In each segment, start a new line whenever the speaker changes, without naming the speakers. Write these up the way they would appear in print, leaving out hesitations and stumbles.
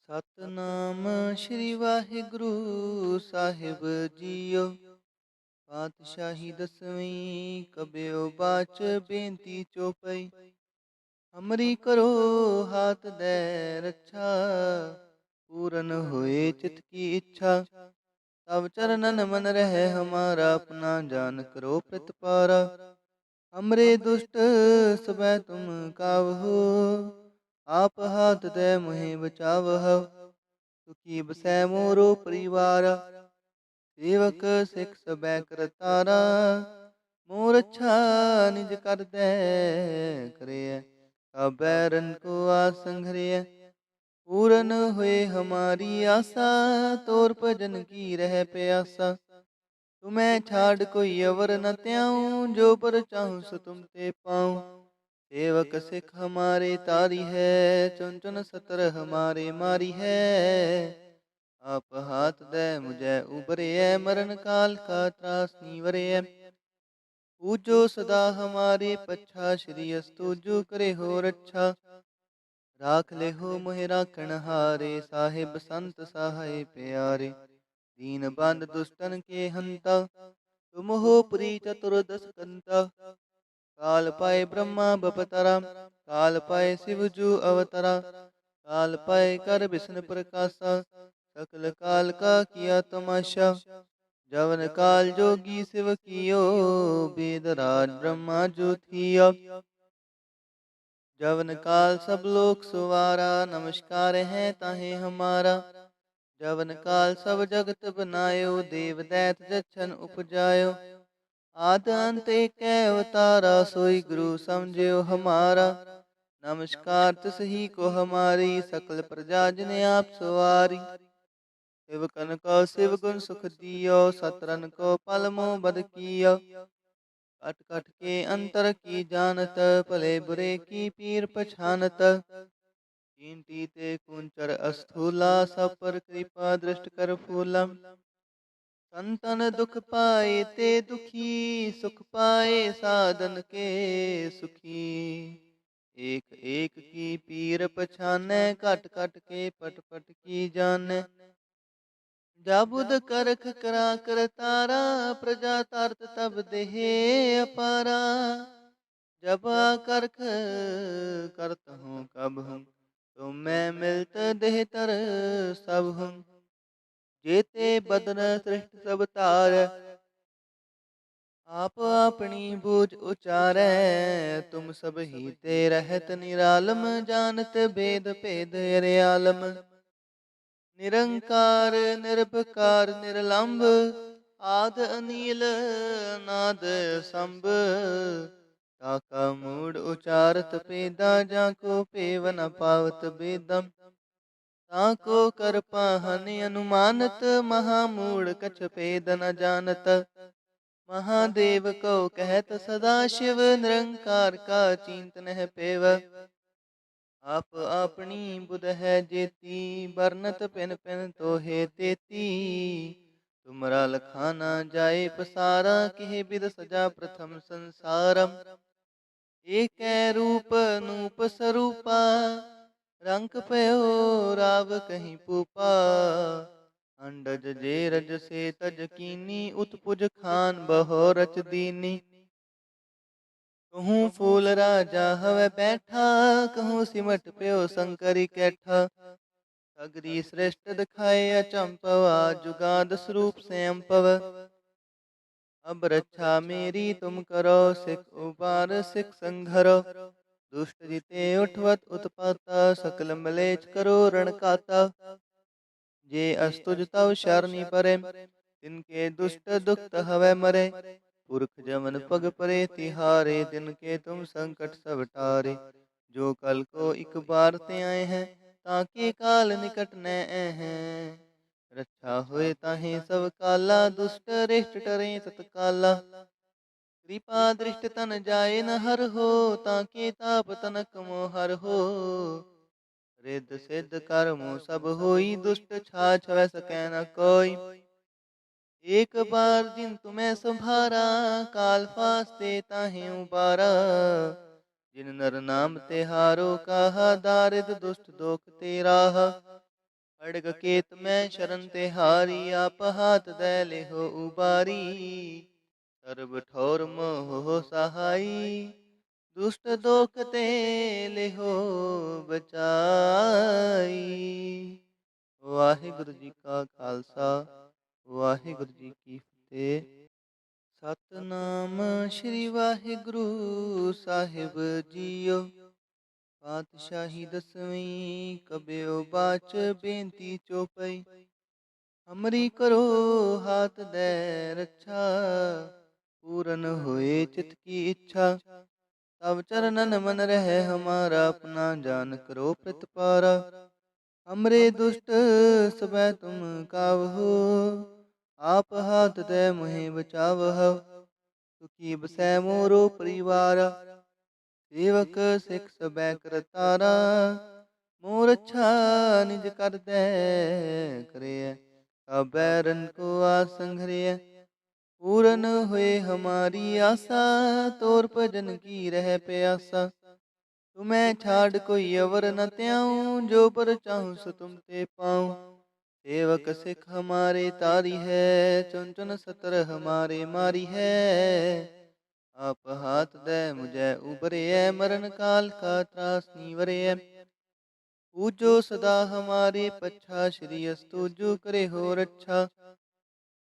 ਸਤਨਾਮ ਸ਼੍ਰੀ ਵਾਹਿਗੁਰੂ ਸਾਹਿਬ JIO. ਪਾਤਸ਼ਾਹੀ ਦਸਵੀਂ ਕਬਿਓ ਬਾਚ ਬੇਨਤੀ ਚੋਪਈ। ਹਮਰੀ ਕਰੋ ਹਾਥ ਦੈ ਰੱਛਾ, ਪੂਰਨ ਹੋਏ ਚਿਤ ਕੀ ਇੱਛਾ। ਤਬ ਚਰਨਨ मन रहे हमारा, अपना जान करो प्रतिपारा। हमरे दुष्ट सबै तुम कावहो, आप हाथ दे मुहे बचावहो। सुखी बसै मोरो परिवार, सेवक सिख सबै करतारा। मोर अच्छा निज कर दे करिय, अब बैरन को आसंघरिय। पूरन हुए हमारी आशा, तोर भजन की रह प्यासा। तुम्हें छाड़ कोई अवर न त्याऊं, जो पर चाहूं सो तुम ते पाऊं। सेवक सिख हमारे तारी है, चुन चुन सतर हमारे मारी है। आप हाथ दे मुझे उबरे, मरण काल का त्रास नीवरे। पूजो सदा हमारे पच्छा, श्री अस्तु जो करे हो रक्षा। राख ले हो मोहि राखण हारे, साहिब संत सहाय प्यारे। दीन बंद दुष्टन के हंता, तुम हो पुरी चतुर्दश कंता। काल पाए ब्रह्मा बपतरा, काल पाए शिव जू अवतरा। काल पाए कर विष्णु प्रकाशा, सकल काल का किया तमाशा। जवन काल जोगी शिव कियो, वेद राज ब्रह्मा जो थियो। जवन काल सब लोक सुवारा, नमस्कार है ताहे हमारा। जवन काल सब जगत बनायो, देव दैत जछन उपजायो। आद अंत एक अवतारा, सोई गुरु समझियो हमारा। नमस्कार तिसही को हमारी, सकल प्रजा जिने आप सवारी। शिव कन को शिव गुण सुख दियो, सतरन को पल मोह बद कियो। कट कट के अंतर की जानत, भले बुरे की पीर पछानत। कींटी ते कुंचर अस्थूला, सब पर कृपा दृष्ट कर फूला। संतन दुख पाए ते दुखी, सुख पाए साधन के सुखी। एक एक की पीर पछानै, कट कट के पट पट की जानै। जाबुद करख करा कर तारा, प्रजा तरत तब देहे अपारा। जब करख करत हूँ कब हूँ, तुम मैं मिलत देह तर सब हूँ। जेते बदन सृष्ट सब तार, आप अपनी बूझ उचारै। तुम सब ही ते रहत निरालम, जानत भेद भेद अरियालम। निरंकार निर्भकार निर्लंब, आद अनील नाद संभ। ताका मूड उचारत पेदा, जाको पेव न पावत बेदम। ताको कर पाहन अनुमानत, महामूड कछ पेद न जानत। महादेव को कहत सदा शिव, निरंकार का चिंत नह पेव। आप अपनी बुध है जेती, बरनत पिन पिन तो हे तेती। तुमरा लखाना जाए पसारा, किह बिद सजा प्रथम संसारम। एक रूप नूप स्वरूपा, रंग पयो राव कहीं पूपा। अंडज जे रज से तज कीनी, उत्पुज खान बहो रच दीनी। कहूँ फूल राजा हवे बैठा, कहूँ सिमट प्यो शंकरी कैठा। सगरी श्रेष्ठ दिखाए अचंपवा, जुगाद स्वरूप स्वयंपव। अब रक्षा मेरी तुम करो, सिख उबार सिख संघरो। दुष्ट जिते उठवत उत्पाता, सकल मलेच करो रणकाता। जे अस्तुज तव शरणी परे, तिनके दुष्ट दुखत हवे मरे। पुरख जमन पग परे तिहारे, तिनके तुम संकट सब टारे। जो कल को एक बार ते आए हैं, ताके काल निकट न हैं। रक्षा होए ताहे सब काला, दुष्ट रिष्ट टरे तत्काला। कृपा दृष्ट तन जाए न हर हो, ताके ताप तनक मोह हर हो। रिद्ध सिद्ध कर्मो सब होई, दुष्ट छाछ वै सकै न कोई। एक बार जिन तुम्हें संभारा, काल फास्ते ताहे उबारा। जिन नर नाम ते हारो, कहा दारिद दुष्ट दोख ते राहा। खड़ग केत में शरण तिहारी, आप हाथ दे लेहो उबारी। सर्ब ठौर मोह सहाई, दुष्ट दोख ते लेहो बचाई। वाहिगुरु जी का खालसा, वाहिगुरु जी की फतेह। सतनाम श्री वाहिगुरु साहिब जीओ। पातशाही दसवीं कबियो बाच बेनती चौपई। हमरी करो हाथ दे रक्षा, पूरन होए चित की इच्छा। तब चरणन मन रहे हमारा, अपना जान करो प्रतिपारा। हमरे दुष्ट सबै तुम कावहो, आप हाथ दे मुहे बचावहो। सुखी बसै मोरो परिवार, सेवक सिख सबै करतारा। मोर अच्छा निज कर दे करे, बैरन को आसंघरे। पूरन हुए हमारी आशा, तोर भजन की रह प्यासा। तुम्हें छाड़ कोई अवर न त्याऊं, जो पर चाहूं सो तुम ते पाऊं। सेवक सिख हमारे तारी है, चुन चुन सतर हमारे मारी है। आप हाथ दे मुझे उबरे, मरण काल का त्रास नीवरे। पूजो सदा हमारे पच्छा, श्री अस्तुजो करे हो रक्षा।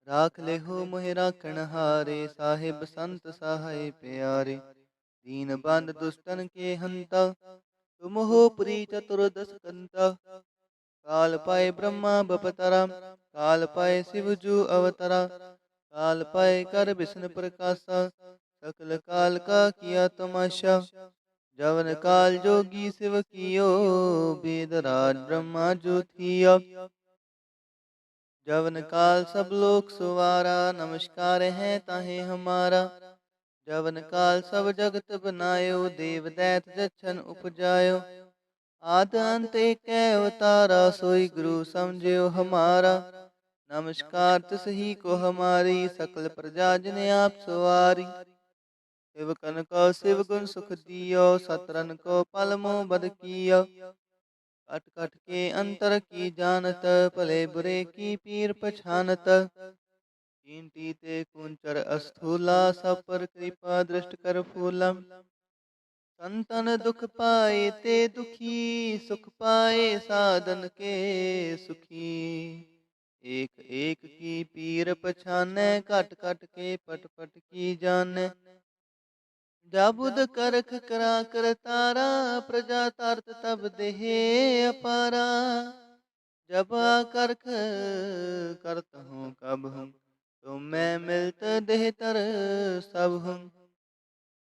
राख ले हो मोहि राखण हारे, साहिब संत सहाय प्यारे। दीन बंद दुष्टन के हंता, तुम हो पुरी चतुर्दश कंता। काल पाए ब्रह्मा बपतरा, काल पाए शिव जू अवतरा। काल पाए कर विष्णु प्रकाशा, सकल काल का किया तमाशा। जवन काल जोगी शिव कियो, वेद राज ब्रह्मा जो थिया। जवन काल सब लोक सुवारा, नमस्कार है ताहे हमारा। जवन काल सब जगत बनायो, देव दैत जछन उपजायो। आद अंत एक अवतारा, सोई गुरु समझियो हमारा। नमस्कार तिस ही को हमारी, सकल प्रजा जिने आप सवारी। शिवकन को शिव गुण सुख दियो, सतरन को पल मोह बद कियो। कट कट के अंतर की जानत, भले बुरे की पीर पछानत। कींटी ते कुंचर अस्थूला, सब पर कृपा दृष्ट कर फूला। संतन दुख पाए ते दुखी, सुख पाए साधन के सुखी। एक एक की पीर पछाने, कट कट के पट पट की जाने। जाबुद करख करा कर तारा, प्रजा तरत तब देहे अपारा। जब करख करत हूँ कब हूँ, तो मैं मिलत देह तर सब हूँ।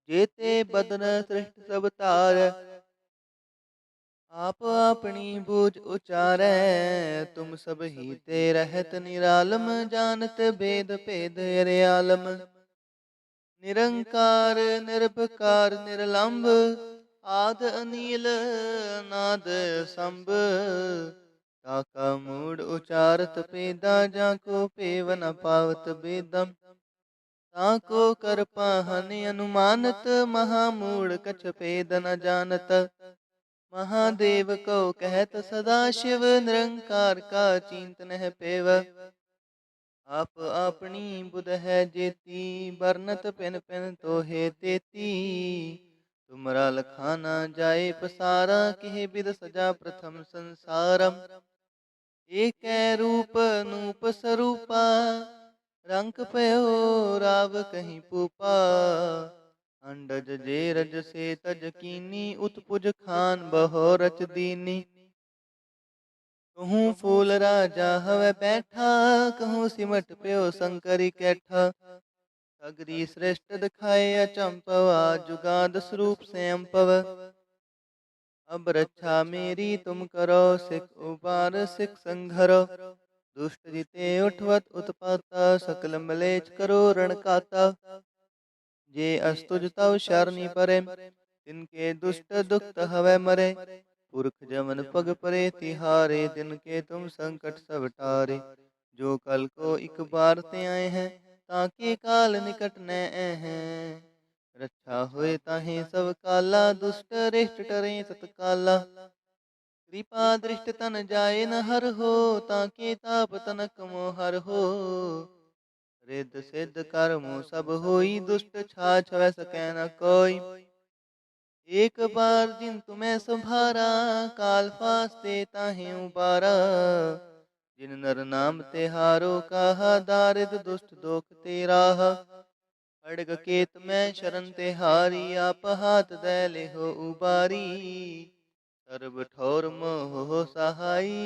जेते बदन सृष्ट सब तार, आप अपनी बूझ उचारै। तुम सब ही ते रहत निरालम, जानत भेद भेद अरियालम। निरंकार निर्भकार निर्लंब, आद अनील नाद संभ। ताका मूड उचारत पेदा, जाको पेव न पावत बेदम। ताको कर पाहन अनुमानत, महामूढ़ कछ भेद न जानत। महादेव को कहत सदा शिव, निरंकार का चिंतन है पेव। आप अपनी बुध है जेती, बरनत पिन पिन तो है तेती। तुमरा लखाना जाए पसारा, किह बिद सजा प्रथम संसारम। एक रूप नूप स्वरूपा, रंक पयो राव कहीं पूपा। अंडज जे रज से तज कीनी, उत्पुज खान बहो रच दीनी। कहूँ फूल राजा हवे बैठा, कहूँ सिमट प्यो शंकरी कैठा। सगरी श्रेष्ठ दिखाए अचंपवा, जुगाद स्वरूप स्वयंपव। अब रक्षा मेरी तुम करो, सिख उबार सिख संघरो। दुष्ट जिते उठवत उत्पाता, सकल मलेच करो रणकाता। जे अस्तुज तव शरणी परे, तिनके दुष्ट दुखत हवे मरे। पुरख जमन पग परे तिहारे, तिनके तुम संकट सब टारे। जो कल को एक बार ते आए हैं, ताके काल निकट न हैं। रक्षा होए ताहे सब काला, दुष्ट रिष्ट टरे सत काला। कृपा दृष्ट तन जाए न हर हो, ताके ताप तनक मोह हर हो। रिद्ध सिद्ध कर्मो सब होई, दुष्ट छाछ वै सकै न कोई। एक बार जिन तुम्हें संभारा, काल फास्ते ताहे उबारा। जिन नर नाम तिहारो कहा, दारिद दुष्ट दोख ते राहा। खड़ग केत में शरण तिहारी, आप हाथ दे लेहो उबारी। सर्ब ठौर मोह सहाई,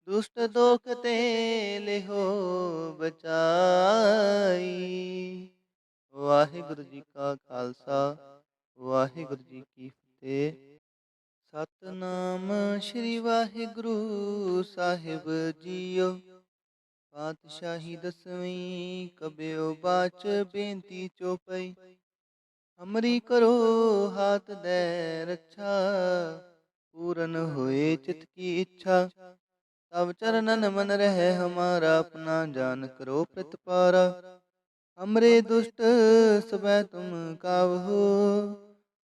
दुष्ट दोख ते लेहो बचाई। वाहिगुरु जी का खालसा, वाहिगुरु जी की फतेह। सतनाम श्री वाहिगुरु साहिब जीओ। पातशाही दसवीं कबियो बाच बेनती चौपई। हमरी करो हाथ दे रक्षा, पूरन होए चित की इच्छा। तब चरणन मन रहे हमारा, अपना जान करो प्रतिपारा। हमरे दुष्ट सबै तुम कावहो,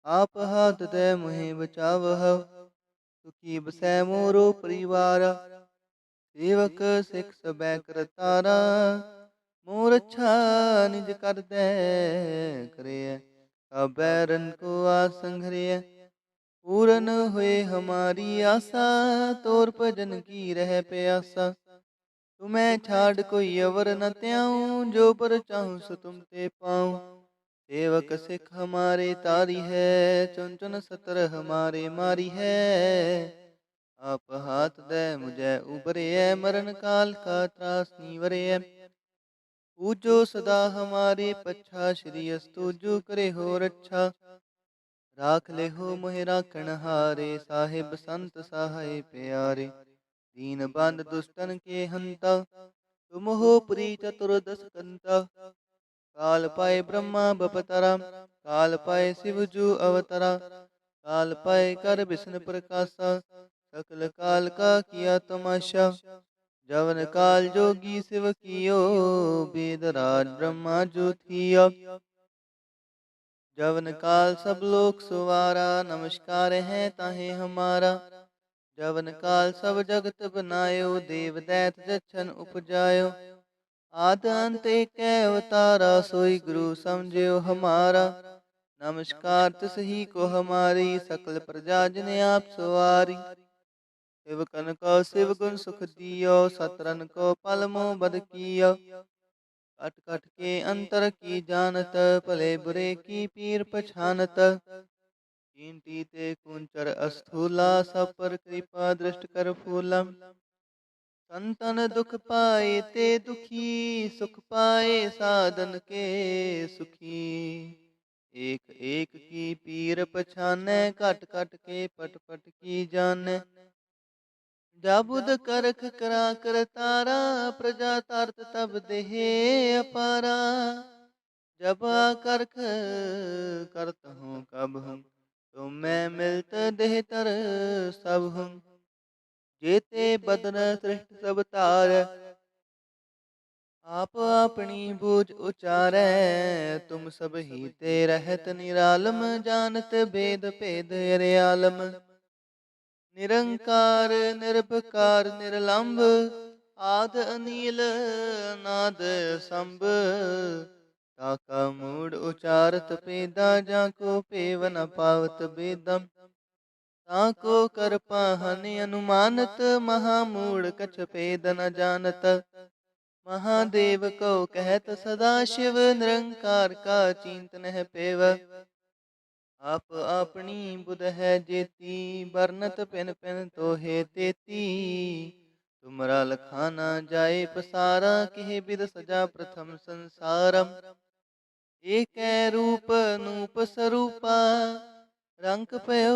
आप हाथ दे मुहे बचावह। सुखी बसै मोरो परिवारा, सेवक सिख सबै करतारा। मोर अच्छा निज कर दे करे, अब बैरन को आसंघरिय। पूरन हुए हमारी आशा, तोर भजन की रह प्यासा। तुम्हें छाड़ कोई अवर न त्याऊं, जो पर चाहूं सो तुम ते पाऊं। सेवक सिख हमारे तारी है, चुन चुन सतर हमारे मारी है। आप हाथ दे मुझे उबरे, मरण काल का त्रास नीवरे। पूजो सदा हमारे पच्छा, श्री अस्तु जो करे हो रक्षा। राख ले हो मोहि राखण हारे, साहिब संत सहाय प्यारे। दीन बंद दुष्टन के हंता, तुम हो पुरी चतुर्दश कंता। काल पाए ब्रह्मा बपतरा, काल पाए शिव जू अवतरा। काल पाए कर विष्णु प्रकाशा, सकल काल का किया तमाशा। जवन काल जोगी शिव कियो, वेदराज ब्रह्मा जो थिया। जवन काल सब लोक सुवारा, नमस्कार है ताहे हमारा। जवन काल सब जगत बनायो, देव दैत जछन उपजायो। आद अंत एक अवतारा, सोई गुरु समझियो हमारा। नमस्कार तिस ही को हमारी, सकल प्रजा जिन आप सवारी। शिवकन को शिव गुण सुख दियो, सतरन को पल मोह बद कियो। कट कट के अंतर की जानत, भले बुरे की पीर पछानत। कींटी ते कुंचर अस्थूला, सब पर कृपा दृष्ट कर फूला। संतन दुख पाए ते दुखी, सुख पाए साधन के सुखी। एक एक की पीर पछाने, कट कट के पट पट की जाने। जाबुद करख करा कर तारा, प्रजा तरत तब देहे अपारा। जब करख करत हूँ कब हूँ, तुम मैं मिलत देह तर सब हूँ। जेते बदन सृष्ट सब तार, आप अपनी बूझ उचारै। तुम सब ही ते रहत निरालम, जानत भेद भेद अरियालम। निरंकार निर्भकार निर्लंब, आद अनील नाद संभ। ताका मूड उचारत पेदा, जाको पेव न पावत बेदम। ताको कर पाहन अनुमानत, महामूड कछ पेद न जानत। महादेव को कहत सदा शिव, निरंकार का चिंतन है पेव। आप अपनी बुध है जेती, बरनत पिन पिन तो है तेती। तुमरा लखाना जाए पसारा, किह बिद सजा प्रथम संसारम। एक रूप नूप स्वरूपा, रंक पयो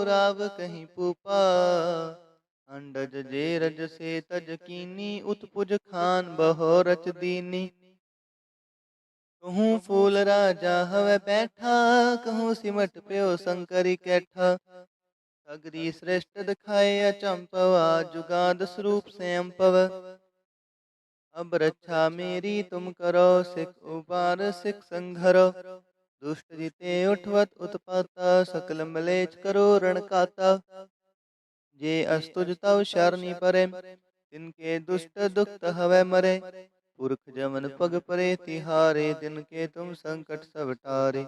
राव कहीं पूपा। अंडज जे रज से तज कीनी, उत्पुज खान बहो रच दीनी। कहूँ फूल राजा हवे बैठा, कहूँ सिमट प्यो शंकरी कैठा। सगरी श्रेष्ठ दिखाए अचंपवा, जुगाद स्वरूप स्वयं पव। अब रक्षा मेरी तुम करो, सिख उबार सिख संघरो। दुष्ट जीते उठवत उत्पाता, सकल मलेच करो रण काता। जे अस्तुज तव शरणी परे, तिनके दुष्ट दुखत हवै मरे। पुरख जमन पग परे तिहारे, तिनके तुम संकट सब टारे।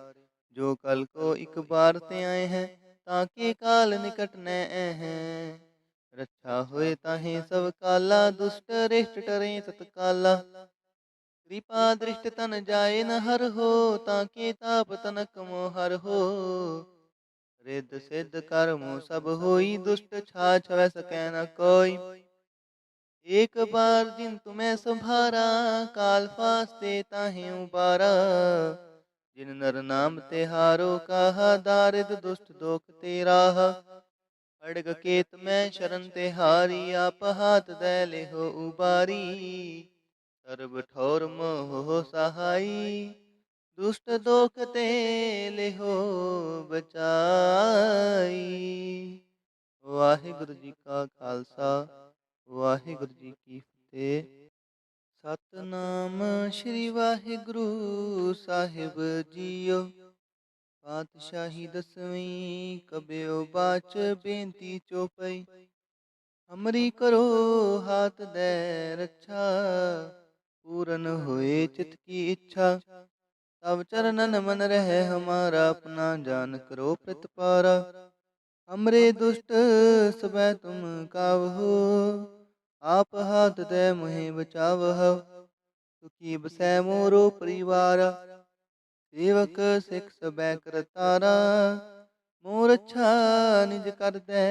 जो कल को इक बार ते आए हैं, ताके काल निकट न हैं। रक्षा होए ताहे सब काला, दुष्ट रिष्ट टरे तत्काला। कृपा दृष्ट तन जाए न हर हो, ताके ताप तनक मोहर हो। रिद्ध सिद्ध कर्मो सब होई, दुष्ट छाछ वै सकै न कोई। एक बार जिन तुम्हें संभारा, काल फास्ते ताहे उबारा। जिन नर नाम तिहारो कहा, दारिद दुष्ट दोख तेराह। खड़ग केत में शरण तिहारी, आप हाथ दे ले हो उबारी। सर्ब ठौर मोह सहाई, दुष्ट दोख ते ले हो बचाई। वाहिगुरु जी का खालसा, वाहिगुरु जी की फतेह। सतनाम श्री वाहिगुरु साहिब जीओ। पातशाही दसवीं कबियो बाच बेनती चौपई। हमरी करो हाथ दे रक्षा, पूरन होए चित की इच्छा। तब चरणन मन रहे हमारा, अपना जान करो प्रतिपारा। हमरे दुष्ट सबै तुम कावहो, आप हाथ दे मुहे बचावहो। सुखी बसै मोरो परिवार, सेवक सिख सबै करतारा। मोर अच्छा निज कर दे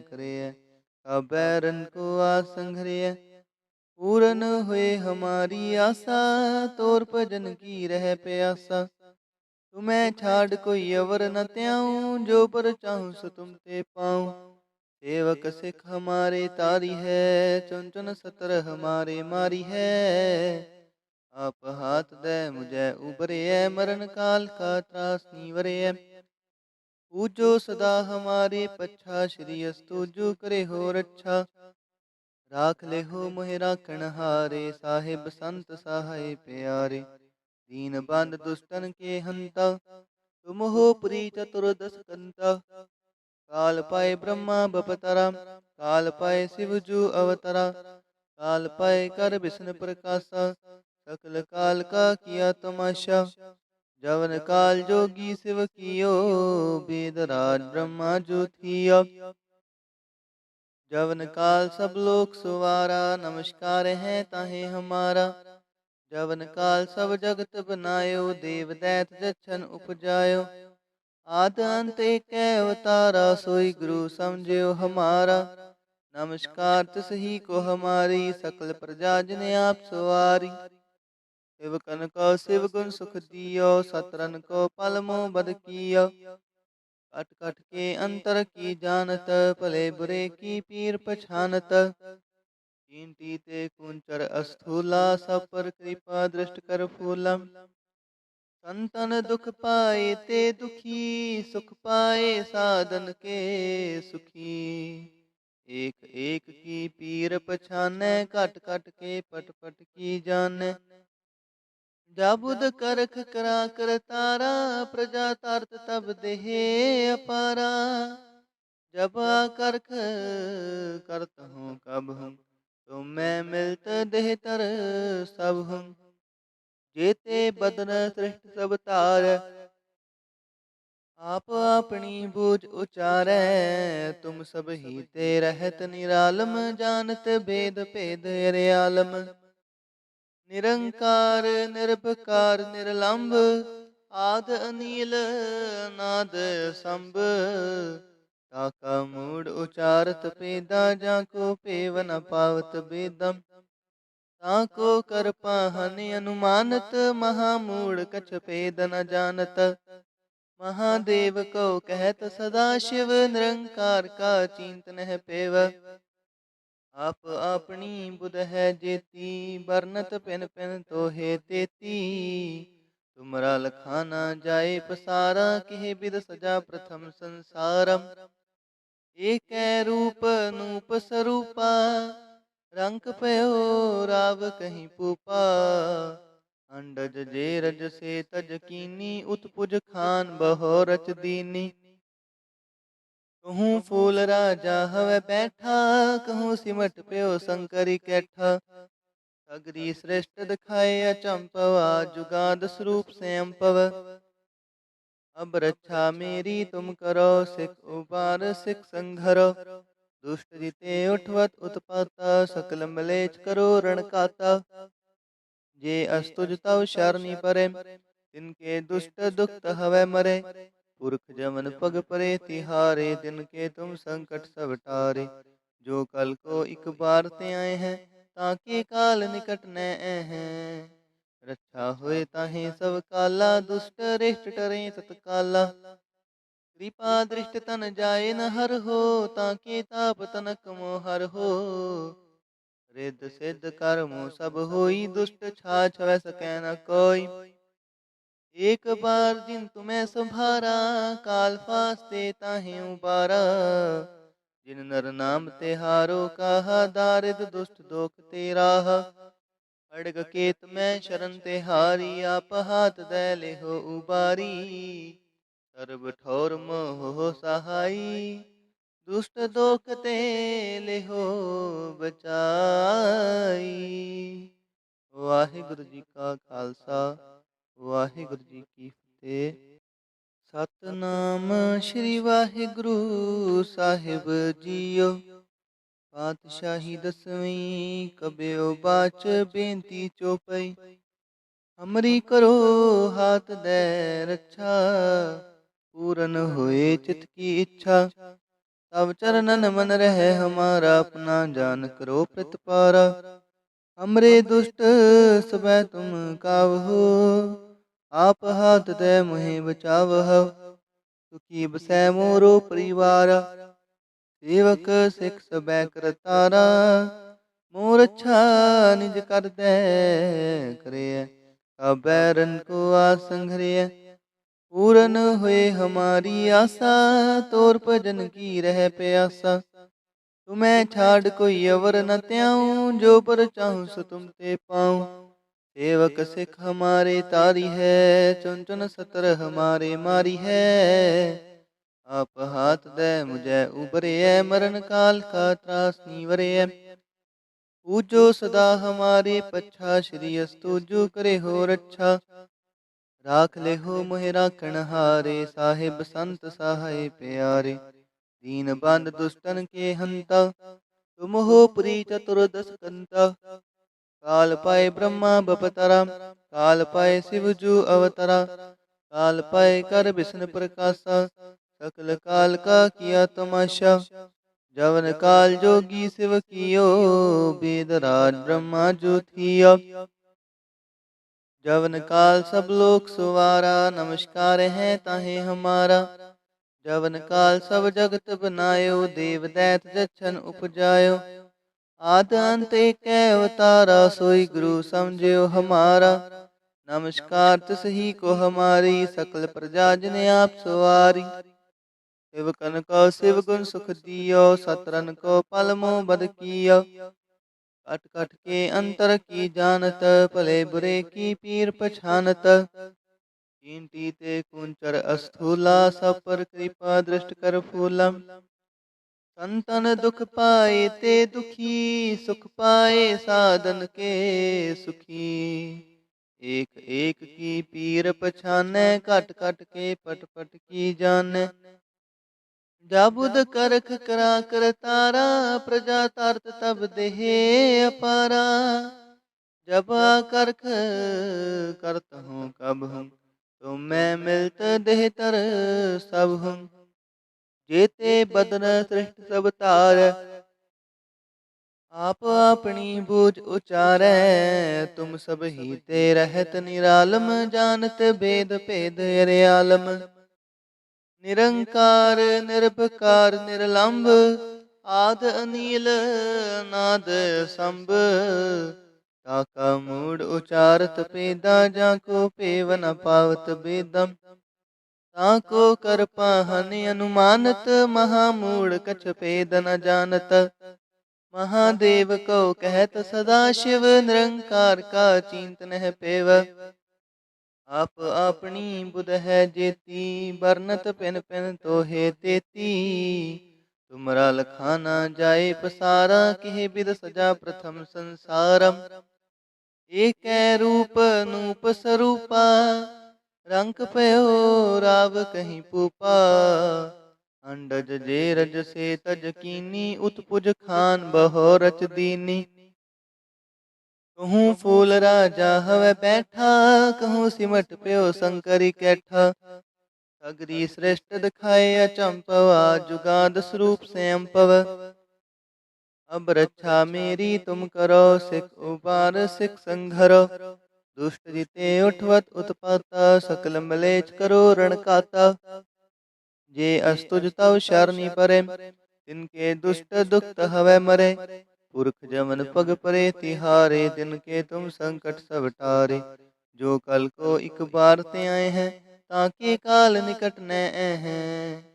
करे, बैरन को आसंघरे। पूरन हुए हमारी आशा, तोर भजन की रह प्यासा। तुम्हें छाड़ कोई अवर न त्याऊं, जो पर चाहूं सो तुम ते पाऊं। सेवक सिख हमारे तारी है, चुन चुन सतर हमारे मारी है। आप हाथ दे मुझे उबरे, मरण काल का त्रास नीवरे। पूजो सदा हमारे पच्छा, श्री अस्तुजो करे हो रक्षा। राख ले हो मोहि राखण हारे, साहिब संत सहाय प्यारे। दीन बंद दुष्टन के हंता, तुम हो पुरी चतुर्दश कंता। काल पाए ब्रह्मा बपतरा, काल पाए शिव जू अवतरा। काल पाए कर विष्णु प्रकाशा, सकल काल का किया तमाशा। जवन काल जोगी शिव कियो, वेद राज ब्रह्मा जो थियो। जवन काल सब लोक सुवारा, नमस्कार है ताहे हमारा। जवन काल सब जगत बनायो, देव दैत जछन उपजायो। आद अंत एक अवतारा, सोई गुरु समझियो हमारा। नमस्कार तिसही को हमारी, सकल प्रजा जिने आप सवारी। शिवकन को शिव गुण सुख दियो, सतरन को पल मोह बद कियो। कट कट के अंतर की जानत, भले बुरे की पीर पछानत। कींटी ते कुंचर अस्थूला, सब पर कृपा दृष्ट कर फूला। संतन दुख पाए ते दुखी, सुख पाए साधन के सुखी। एक एक की पीर पछाने, कट कट के पट पट की जाने। जाबुद करख करा कर तारा, प्रजा तारत तब देहे अपारा। जब करख करत हूँ कब हूँ, तुम मैं मिलत देह तर सब हूँ। जेते बदन सृष्ट सब तार, आप अपनी बूझ उचारै। तुम सब ही ते रहत निरालम, जानत भेद भेद अरियालम। निरंकार निर्भकार निर्लंब, आद अनील नाद संभ। ताका मूड उचारत पेदा, जाको पेव न पावत बेदम। ताको कर पाहनि अनुमानत, महामूड कछ पेद न जानत। महादेव को कहत सदा शिव, निरंकार का चिंतन है पेव। आप अपनी बुध है जेती, बरनत पिन पिन तो हे तेती। तुमरा लखाना जाए पसारा, किह बिद सजा प्रथम संसारम। एक रूप नूप स्वरूपा, रंक पयो राव कहीं पूपा। अंडज जे रज से तज कीनी, उत्पुज खान बहो रच दीनी। कहूँ फूल राजा हवे बैठा, कहूँ सिमट प्यो शंकरी कैठा। सगरी श्रेष्ठ दिखाए अचंपवा, जुगाद स्वरूप स्वयं पव। अब रक्षा मेरी तुम करो, सिख उबार सिख संघरो। दुष्ट जिते उठवत उत्पाता, सकल मलेच करो रणकाता। जे अस्तुज तव शरणी परे, तिनके दुष्ट दुखत हवै मरे। पुरख जमन पग परे तिहारे, तिनके तुम संकट सब टारे। जो कल को एक बार ते आए हैं, ताके काल निकट न हैं। रक्षा होए ताहे सब काला, दुष्ट रिष्ट टरे तत्काला। कृपा दृष्ट तन जाए न हर हो, ताके ताप तनक मोहर हो। रिद्ध सिद्ध कर्मो सब होई, दुष्ट छाछ वै सकै न कोई। एक बार जिन तुम्हें संभारा, काल फास्ते ताहे उबारा। जिन नर नाम तिहारो कहा, दारिद दुष्ट दोख तेरा। खड़ग केत में शरण तिहारी, आप हाथ दे ले हो उबारी। सर्व ठोर मोह सहाई, दुष्ट दोख ते ले हो बचाई। वाहिगुरु जी का खालसा, वाहिगुरु जी की फतेह। सतनाम श्री वाहिगुरु साहिब जीओ। पातशाही दसवीं कबियो बाच बेनती चौपई। हमरी करो हाथ दे रक्षा, पूरन होए चित की इच्छा। तब चरणन मन रहे हमारा, अपना जान करो प्रतिपारा। हमरे दुष्ट सबै तुम कावहो, आप हाथ दे मुहे बचावह। सुखी बसै मोरो परिवार, सेवक सिख सबै करतारा। मोर अच्छा निज कर दे करे, बैरन को आसंघरे। पूरन हुए हमारी आशा, तोर भजन की रह प्यासा। तुम्हें छाड़ कोई अवर न त्याऊं, जो पर चाहूं सो तुम ते पाऊं। सेवक सिख हमारे तारी है, चुन चुन सतर हमारे मारी है। आप हाथ दे मुझे उबरे, मरण काल का त्रास नीवरे। पूजो सदा हमारे पच्छा, श्री अस्तुजो करे हो रक्षा। राख ले हो मोहे राखण हारे, साहिब संत सहाय प्यारे। दीन बंद दुष्टन के हंता, तुम हो पुरी चतुर्दश कंता। काल पाए ब्रह्मा बपतरा, काल पाए शिव जू अवतरा। काल पाए कर विष्णु प्रकाशा, सकल काल का किया तमाशा। जवन काल जोगी शिव कियो, वेद राज ब्रह्मा जो थियो। जवन काल सब लोक सुवारा, नमस्कार है ताहे हमारा। जवन काल सब जगत बनायो, देव दैत जछन उपजायो। आद अंत एक अवतारा, सोई गुरु समझियो हमारा। नमस्कार तिस ही को हमारी, सकल प्रजा जिने आप सवारी। शिवकन को शिव गुण सुख दियो, सतरन को पल मोह बद कियो। कट कट के अंतर की जानत, भले बुरे की पीर पछानत। कींटी ते कुंचर अस्थूला, सब पर कृपा दृष्ट कर फूला। संतन दुख पाए ते दुखी, सुख पाए साधन के सुखी। एक एक की पीर पछाने, कट कट के पट पट की जाने। जाबुद करख करा कर तारा, प्रजा तरत तब देहे अपारा। जब करख करत हूँ कब हूँ, तो मैं मिलत देह तर सब हूँ। जेते बदन सृष्ट सब तार, आप अपनी बूझ उचारै। तुम सब ही ते रहत निरालम, जानत भेद भेद अरियालम। निरंकार निर्भकार निर्लंब, आद अनील नाद संभ। ताका मूड उचारत पेदा, जाको पेव न पावत बेदम। ताको कर पाहन अनुमानत, महामूड कछ पेद न जानत। महादेव को कहत सदा शिव, निरंकार का चिंत नह पेव। आप आपनी बुध है जेती, बरनत पिन पिन तोहे तेती। तुमरा लखाना जाए पसारा, किह बिद सजा प्रथम संसारम। एक रूप नूप स्वरूपा, रंक पयो राव कहीं पूपा। अंडज जे रज से तज कीनी, उत्पुज खान बहो रच दीनी। कहूँ फूल राजा हवै बैठा, कहूँ सिमट प्यो शंकरी कैठा। सगरी श्रेष्ठ दिखाए अचंपवा, जुगाद स्वरूप स्वयं पव। अब रक्षा मेरी तुम करो, सिख उबार सिख संघरो। दुष्ट जिते उठवत उत्पाता, सकल मलेच करो रण काता। जे अस्तुज तव शरणी परे, तिनके दुष्ट दुखत हवै मरे। पुरख जमन पग परे तिहारे, दिन के तुम संकट सब टारे। जो कल को इक बार ते आए हैं, ताके काल निकट न हैं।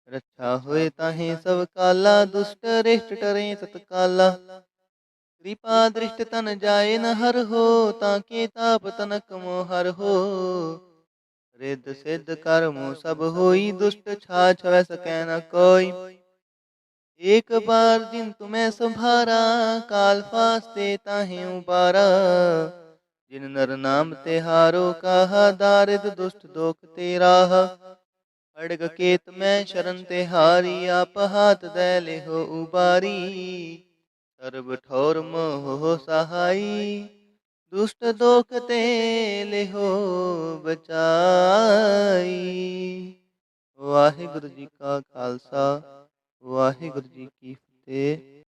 रक्षा होए ताहे सब काला, दुष्ट रिष्ट टरे तत्काला। कृपा दृष्ट तन जाए न हर हो, ताके ताप तनक मोहर हो। रिद्ध सिद्ध कर्मो सब होई, दुष्ट छाछ वै सकै न कोई। एक बार जिन तुम्हें संभारा, काल फास्ते ताहे उबारा। जिन नर नाम तिहारो कहा, दारिद दुष्ट दोख तेराह। खड्ग केत में शरण तिहारी, आप हाथ दे ले हो उबारी। सर्ब ठौर मोह हो सहाई, दुष्ट दोख ते ले हो बचाई। वाहिगुरु जी का खालसा, वाहिगुरु जी की फतेह।